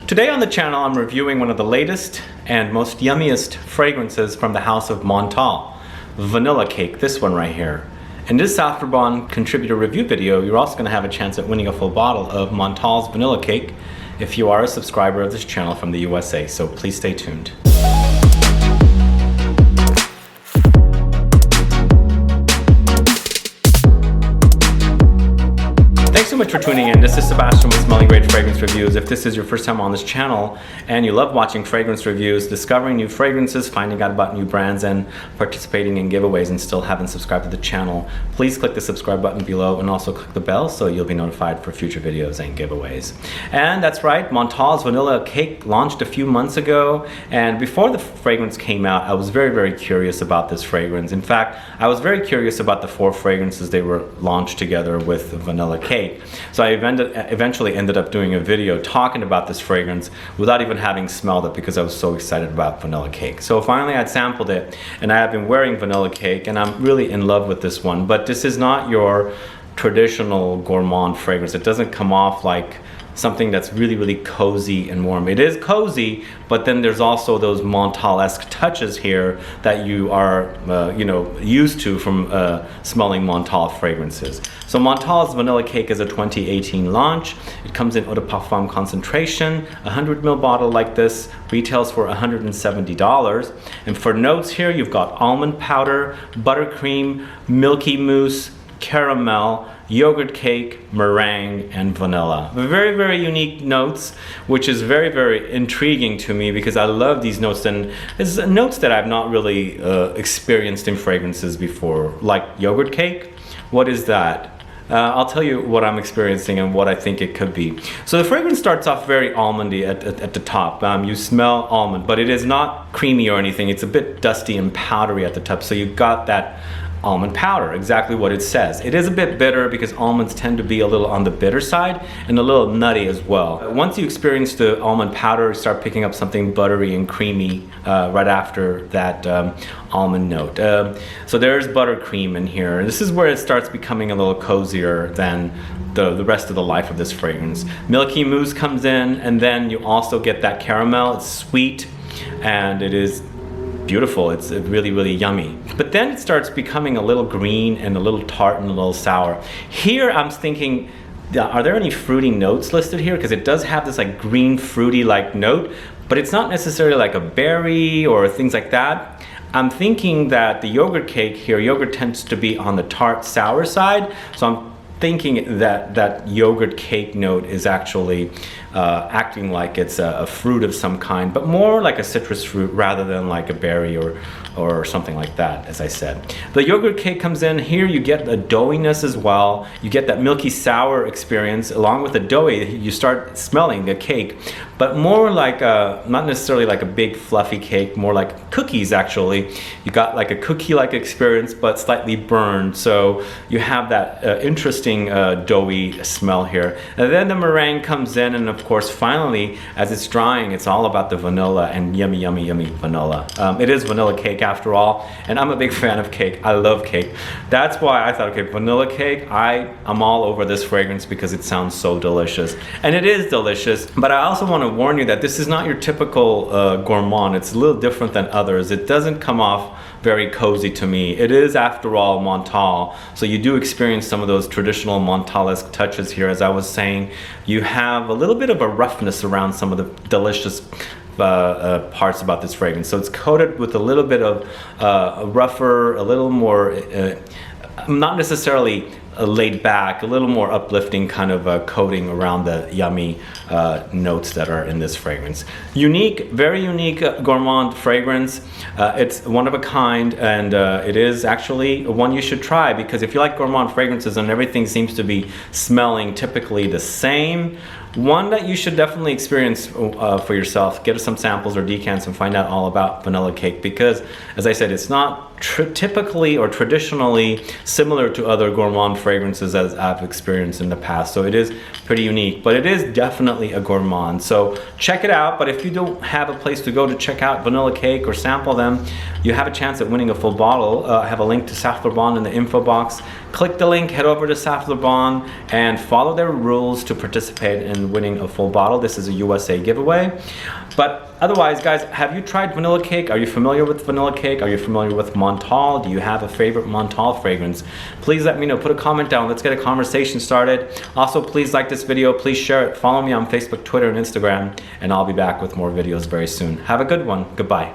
Today on the channel I'm reviewing one of the latest and most yummiest fragrances from the house of Montale Vanilla Cake, this one right here. In this Afterbond contributor review video, you're also going to have a chance at winning a full bottle of Montale's Vanilla Cake if you are a subscriber of this channel from the USA, so please stay tuned. Thanks so much for tuning in. This is Sebastian with Smelling Great Fragrance Reviews. If this is your first time on this channel and you love watching fragrance reviews, discovering new fragrances, finding out about new brands, and participating in giveaways and still haven't subscribed to the channel, please click the subscribe button below and also click the bell so you'll be notified for future videos and giveaways. And that's right, Montale's Vanilla Cake launched a few months ago, and before the fragrance came out, I was very curious about this fragrance. In fact, I was very curious about the 4 fragrances they were launched together with Vanilla Cake. So I eventually ended up doing a video talking about this fragrance without even having smelled it because I was so excited about Vanilla Cake. So finally I sampled it and I have been wearing Vanilla Cake and I'm really in love with this one. But this is not your traditional Gourmand fragrance. It doesn't come off like something that's really cozy and warm. It is cozy, but then there's also those Montale-esque touches here that you are used to from smelling Montale fragrances. So Montale's Vanilla Cake is a 2018 launch. It comes in eau de parfum concentration. 100 ml bottle like this retails for $170. And for notes here, you've got almond powder, buttercream, milky mousse, caramel, yogurt cake, meringue, and vanilla. Very unique notes, which is very intriguing to me because I love these notes, and it's notes that I've not really experienced in fragrances before, like yogurt cake. What is that? I'll tell you what I'm experiencing and what I think it could be. So the fragrance starts off very almondy at the top. You smell almond, but it is not creamy or anything. It's a bit dusty and powdery at the top, so you got that almond powder, exactly what it says. It is a bit bitter because almonds tend to be a little on the bitter side and a little nutty as well. Once you experience the almond powder, you start picking up something buttery and creamy right after that almond note. So there's buttercream in here. This is where it starts becoming a little cozier than the rest of the life of this fragrance. Milky mousse comes in, and then you also get that caramel. It's sweet and it is beautiful. It's really yummy. But then it starts becoming a little green and a little tart and a little sour. Here I'm thinking, are there any fruity notes listed here? Because it does have this like green fruity like note, but it's not necessarily like a berry or things like that. I'm thinking that the yogurt cake here, yogurt tends to be on the tart sour side, so I'm thinking that that yogurt cake note is actually acting like it's a fruit of some kind, but more like a citrus fruit rather than like a berry or something like that, as I said. The yogurt cake comes in here. You get a doughiness as well. You get that milky sour experience along with the doughy. You start smelling the cake, but more like not necessarily like a big fluffy cake, more like cookies actually. You got like a cookie-like experience, but slightly burned. So you have that interesting doughy smell here. And then the meringue comes in, and of course finally as it's drying, it's all about the vanilla and yummy vanilla. It is vanilla cake after all, and I'm a big fan of cake. I love cake. That's why I thought, okay, vanilla cake, I'm all over this fragrance because it sounds so delicious. And it is delicious, but I also want to warn you that this is not your typical gourmand. It's a little different than others. It doesn't come off very cozy to me. It is, after all, Montale, so you do experience some of those traditional Montale-esque touches here. As I was saying, you have a little bit of a roughness around some of the delicious parts about this fragrance. So it's coated with a little bit of rougher, a little more, not necessarily laid back, a little more uplifting kind of coating around the yummy notes that are in this fragrance. Unique, very unique gourmand fragrance. It's one of a kind, and it is actually one you should try, because if you like gourmand fragrances and everything seems to be smelling typically the same, one that you should definitely experience for yourself. Get some samples or decants and find out all about Vanilla Cake, because as I said, it's not typically or traditionally similar to other Gourmand fragrances as I've experienced in the past. So it is pretty unique, but it is definitely a Gourmand. So check it out. But if you don't have a place to go to check out Vanilla Cake or sample them, you have a chance at winning a full bottle. I have a link to Saft Bond in the info box. Click the link, head over to Saft Bond and follow their rules to participate in winning a full bottle. This is a USA giveaway. But otherwise, guys, have you tried Vanilla Cake? Are you familiar with Vanilla Cake? Are you familiar with Montale? Do you have a favorite Montale fragrance? Please let me know. Put a comment down. Let's get a conversation started. Also, please like this video. Please share it. Follow me on Facebook, Twitter, and Instagram. And I'll be back with more videos very soon. Have a good one. Goodbye.